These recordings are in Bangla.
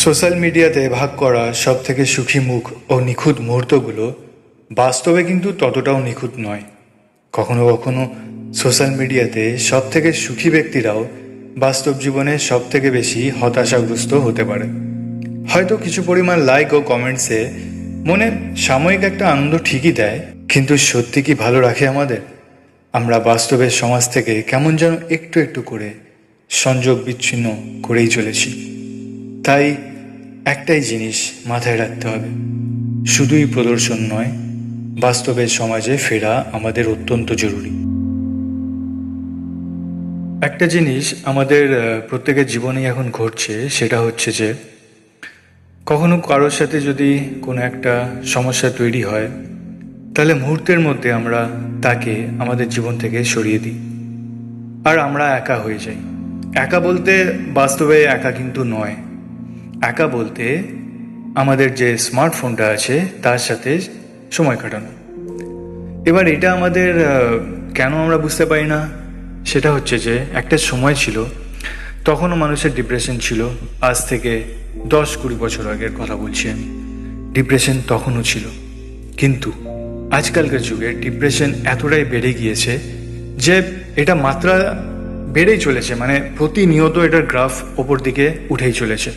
সোশ্যাল মিডিয়াতে ভাগ করা সব থেকে সুখী মুখ ও নিখুঁত মুহূর্তগুলো বাস্তবে কিন্তু ততটাও নিখুঁত নয়। কখনো কখনো সোশ্যাল মিডিয়াতে সব থেকে সুখী ব্যক্তিরাও বাস্তব জীবনে সব থেকে বেশি হতাশাগ্রস্ত হতে পারে। হয়তো কিছু পরিমাণ লাইক ও কমেন্টসে মনে সাময়িক একটা আনন্দ ঠিকই দেয়, কিন্তু সত্যি কি ভালো রাখে আমাদের? আমরা বাস্তবের সমাজ থেকে কেমন যেন একটু একটু করে সংযোগ বিচ্ছিন্ন করেই চলেছি। তাই একটাই জিনিস মাথায় রাখতে হবে, শুধুই প্রদর্শন নয়, বাস্তবের সমাজে ফেরা আমাদের অত্যন্ত জরুরি। একটা জিনিস আমাদের প্রত্যেকের জীবনেই এখন ঘটছে, সেটা হচ্ছে যে কখনো কারোর সাথে যদি কোনো একটা সমস্যা তৈরি হয়, তাহলে মুহূর্তের মধ্যে আমরা তাকে আমাদের জীবন থেকে সরিয়ে দিই, আর আমরা একা হয়ে যাই। একা বলতে বাস্তবে একা কিন্তু নয়, একা বলতে আমাদের যে স্মার্টফোনটা আছে তার সাথে সময় কাটানো। এবার এটা আমাদের কেন আমরা বুঝতে পারি না, সেটা হচ্ছে যে একটা সময় ছিল, তখনও মানুষের ডিপ্রেশন ছিল। আজ থেকে 10-20 বছর আগের কথা বলছি আমি। ডিপ্রেশন তখনও ছিল, কিন্তু আজকালকার যুগে ডিপ্রেশন এতটাই বেড়ে গিয়েছে যে এটা মাত্রা বেড়েই চলেছে, মানে প্রতিনিয়ত এটার গ্রাফ ওপর দিকে উঠেই চলেছে।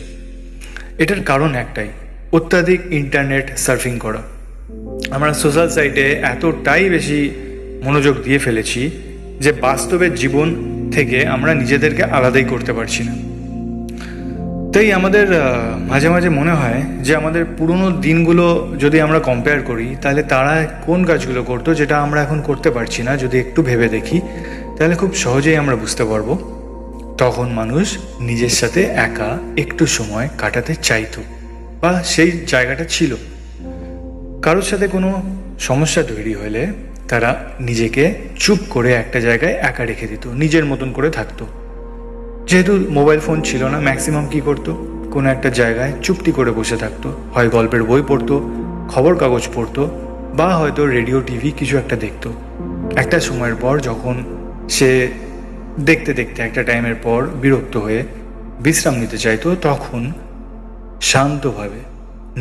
এটার কারণ একটাই, অত্যাধিক ইন্টারনেট সার্ফিং করা। আমরা সোশ্যাল সাইটে এতটাই বেশি মনোযোগ দিয়ে ফেলেছি যে বাস্তবের জীবন থেকে আমরা নিজেদেরকে আলাদাই করতে পারছি না। তাই আমাদের মাঝে মাঝে মনে হয় যে আমাদের পুরনো দিনগুলো যদি আমরা কম্পেয়ার করি, তাহলে তারা কোন কাজগুলো করতো যেটা আমরা এখন করতে পারছি না। যদি একটু ভেবে দেখি, তাহলে খুব সহজেই আমরা বুঝতে পারবো তখন মানুষ নিজের সাথে একা একটু সময় কাটাতে চাইতো, বা সেই জায়গাটা ছিল। কারোর সাথে কোনো সমস্যা তৈরি হলে তারা নিজেকে চুপ করে একটা জায়গায় একা রেখে দিত, নিজের মতন করে থাকতো। যেহেতু মোবাইল ফোন ছিল না, ম্যাক্সিমাম কী করতো, কোনো একটা জায়গায় চুপটি করে বসে থাকতো, হয় গল্পের বই পড়তো, খবর কাগজ পড়তো, বা হয়তো রেডিও টিভি কিছু একটা দেখতো। একটা সময়ের পর যখন সে দেখতে দেখতে একটা টাইমের পর বিরক্ত হয়ে বিশ্রাম নিতে চাইতো, তখন শান্তভাবে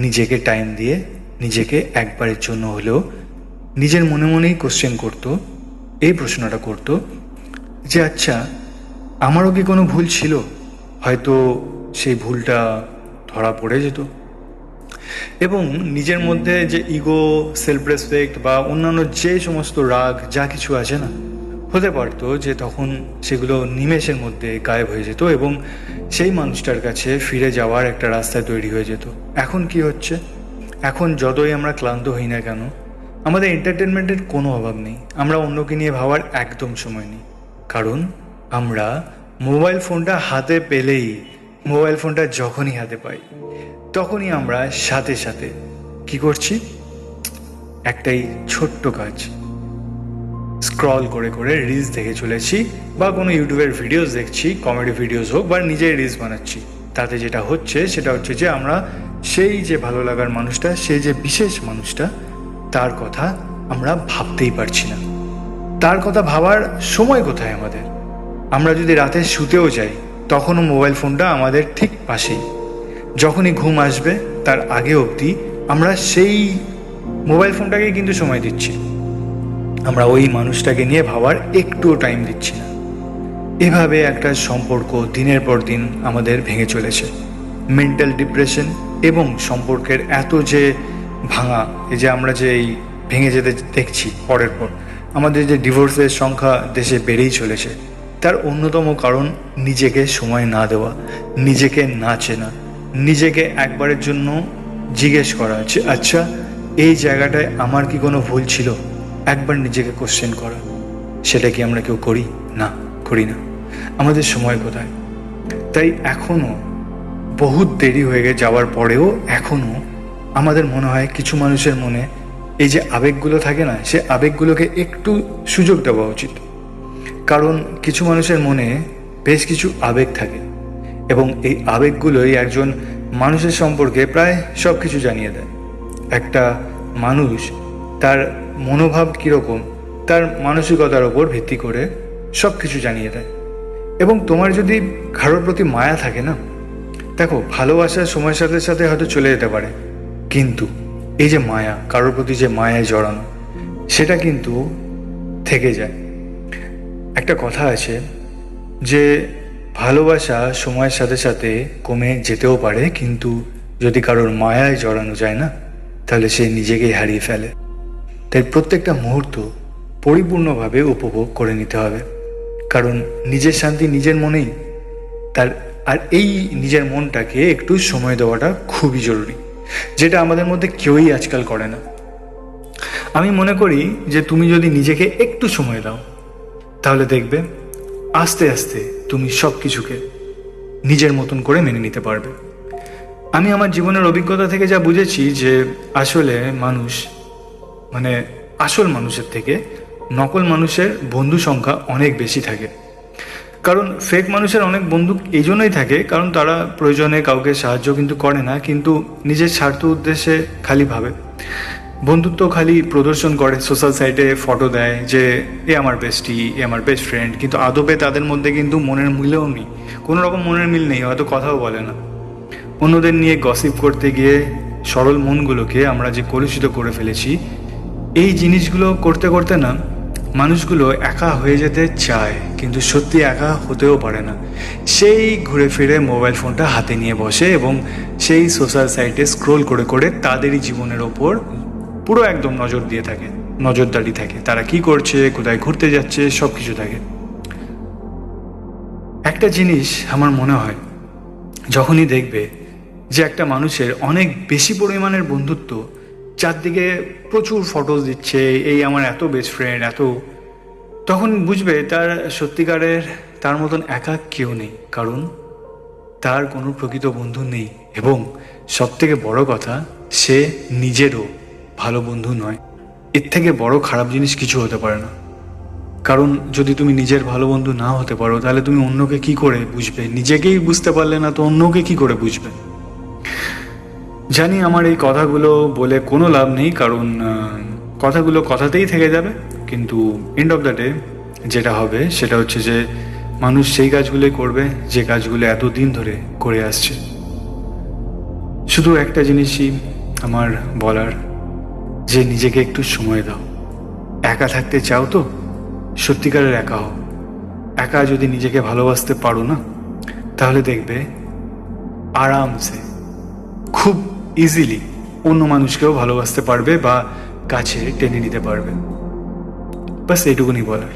নিজেকে টাইম দিয়ে নিজেকে একবারের জন্য হলেও নিজের মনে মনেই কোশ্চেন করতো, এই প্রশ্নটা করতো যে আচ্ছা, আমারও কি কোনো ভুল ছিল? হয়তো সেই ভুলটা ধরা পড়ে যেত, এবং নিজের মধ্যে যে ইগো, সেলফ রেসপেক্ট বা অন্যান্য যে সমস্ত রাগ যা কিছু আছে না, হতে পারতো যে তখন সেগুলো নিমেষের মধ্যে গায়েব হয়ে যেত এবং সেই মানুষটার কাছে ফিরে যাওয়ার একটা রাস্তা তৈরি হয়ে যেত। এখন কি হচ্ছে, এখন যতই আমরা ক্লান্ত হই না কেন, আমাদের এন্টারটেনমেন্টের কোনো অভাব নেই, আমরা অন্যকে নিয়ে ভাবার একদম সময় নেই। কারণ আমরা মোবাইল ফোনটা হাতে পেলেই, মোবাইল ফোনটা যখনই হাতে পাই, তখনই আমরা সাথে সাথে কি করছি, একটাই ছোট্ট কাজ, স্ক্রল করে করে রিলস দেখে চলেছি, বা কোনো ইউটিউবের ভিডিওস দেখছি, কমেডি ভিডিওস হোক বা নিজেই রিলস বানাচ্ছি। তাতে যেটা হচ্ছে সেটা হচ্ছে যে আমরা সেই যে ভালো লাগার মানুষটা, সেই যে বিশেষ মানুষটা, তার কথা আমরা ভাবতেই পারছি না। তার কথা ভাবার সময় কোথায় আমাদের? আমরা যদি রাতে শুতেও যাই, তখনও মোবাইল ফোনটা আমাদের ঠিক পাশেই। যখনই ঘুম আসবে তার আগে অবধি আমরা সেই মোবাইল ফোনটাকেই কিন্তু সময় দিচ্ছি, আমরা ওই মানুষটাকে নিয়ে ভাবার একটুও টাইম দিচ্ছি না। এভাবে একটা সম্পর্ক দিনের পর দিন আমাদের ভেঙে চলেছে। মেন্টাল ডিপ্রেশন এবং সম্পর্কের এত যে ভাঙা, এই যে আমরা যে এই ভেঙে যেতে দেখছি পরের পর, আমাদের যে ডিভোর্সের সংখ্যা দেশে বেড়েই চলেছে, তার অন্যতম কারণ নিজেকে সময় না দেওয়া, নিজেকে না চেনা, নিজেকে একবারের জন্য জিজ্ঞেস করা যে আচ্ছা, এই জায়গাটায় আমার কি কোনো ভুল ছিল, একবার নিজেকে কোশ্চেন করা। সেটা কি আমরা কেউ করি? না, করি না। আমাদের সময় কোথায়? তাই এখনও বহুত দেরি হয়ে যাওয়ার পরেও এখনও আমাদের মনে হয় কিছু মানুষের মনে এই যে আবেগগুলো থাকে না, সে আবেগগুলোকে একটু সুযোগ দেওয়া উচিত। কারণ কিছু মানুষের মনে বেশ কিছু আবেগ থাকে, এবং এই আবেগগুলোই একজন মানুষের সম্পর্কে প্রায় সব কিছু জানিয়ে দেয়। একটা মানুষ তার মনোভাব কীরকম, তার মানসিকতার ওপর ভিত্তি করে সব কিছু জানিয়ে দেয়। এবং তোমার যদি কারোর প্রতি মায়া থাকে না, দেখো, ভালোবাসা সময়ের সাথে সাথে হয়তো চলে যেতে পারে, কিন্তু এই যে মায়া, কারোর প্রতি যে মায়ায় জড়ানো, সেটা কিন্তু থেকে যায়। একটা কথা আছে যে ভালোবাসা সময়ের সাথে সাথে কমে যেতেও পারে, কিন্তু যদি কারোর মায়ায় জড়ানো যায় না, তাহলে সে নিজেকেই হারিয়ে ফেলে। তাই প্রত্যেকটা মুহূর্ত পরিপূর্ণভাবে উপভোগ করে নিতে হবে, কারণ নিজের শান্তি নিজের মনেই। তার আর এই নিজের মনটাকে একটু সময় দেওয়াটা খুবই জরুরি, যেটা আমাদের মধ্যে কেউই আজকাল করে না। আমি মনে করি যে তুমি যদি নিজেকে একটু সময় দাও, তাহলে দেখবে আস্তে আস্তে তুমি সব কিছুকে নিজের মতন করে মেনে নিতে পারবে। আমি আমার জীবনের অভিজ্ঞতা থেকে যা বুঝেছি যে আসলে মানুষ, মানে আসল মানুষের থেকে নকল মানুষের বন্ধু সংখ্যা অনেক বেশি থাকে। কারণ ফেক মানুষের অনেক বন্ধু এই জন্যই থাকে, কারণ তারা প্রয়োজনে কাউকে সাহায্য কিন্তু করে না, কিন্তু নিজের স্বার্থ উদ্দেশ্যে খালি ভাবে। বন্ধুত্ব খালি প্রদর্শন করে, সোশ্যাল সাইটে ফটো দেয় যে এ আমার বেস্টি, এ আমার বেস্ট ফ্রেন্ড, কিন্তু আদপে তাদের মধ্যে কিন্তু মনের মিলও নেই, কোনো রকম মনের মিল নেই, হয়তো কথাও বলে না। অন্যদের নিয়ে গসিপ করতে গিয়ে সরল মনগুলোকে আমরা যে কলুষিত করে ফেলেছি, এই জিনিসগুলো করতে করতে না মানুষগুলো একা হয়ে যেতে চায়, কিন্তু সত্যি একা হতেও পারে না। সেই ঘুরে ফিরে মোবাইল ফোনটা হাতে নিয়ে বসে এবং সেই সোশ্যাল সাইটে স্ক্রোল করে করে তাদেরই জীবনের ওপর পুরো একদম নজর দিয়ে থাকে, নজরদারি থাকে, তারা কি করছে, কোথায় ঘুরতে যাচ্ছে, সব কিছু থাকে। একটা জিনিস আমার মনে হয়, যখনই দেখবে যে একটা মানুষের অনেক বেশি পরিমাণের বন্ধুত্ব, চারদিকে প্রচুর ফটোজ দিচ্ছে, এই আমার এত বেস্ট ফ্রেন্ড এত, তখন বুঝবে তার সত্যিকারের তার মতন একা কেউ নেই, কারণ তার কোনো প্রকৃত বন্ধু নেই। এবং সবথেকে বড় কথা, সে নিজেরও ভালো বন্ধু নয়। এর থেকে বড় খারাপ জিনিস কিছু হতে পারে না। কারণ যদি তুমি নিজের ভালো বন্ধু না হতে পারো, তাহলে তুমি অন্যকে কি করে বুঝবে? নিজেকেই বুঝতে পারলে না তো অন্যকে কি করে বুঝবে? জানি আমার এই কথাগুলো বলে কোনো লাভ নেই, কারণ কথাগুলো কথাতেই থেকে যাবে, কিন্তু এন্ড অফ দ্য ডে যেটা হবে সেটা হচ্ছে যে মানুষ সেই কাজগুলোই করবে যে কাজগুলো এতদিন ধরে করে আসছে। শুধু একটা জিনিসই আমার বলার, যে নিজেকে একটু সময় দাও। একা থাকতে চাও তো সত্যিকারের একা হও। একা যদি নিজেকে ভালোবাসতে পারো না, তাহলে দেখবে আরামসে, খুব ইজিলি অন্য মানুষকেও ভালোবাসতে পারবে বা কাছে টেনে নিতে পারবে। বাস এইটুকুনি বলার।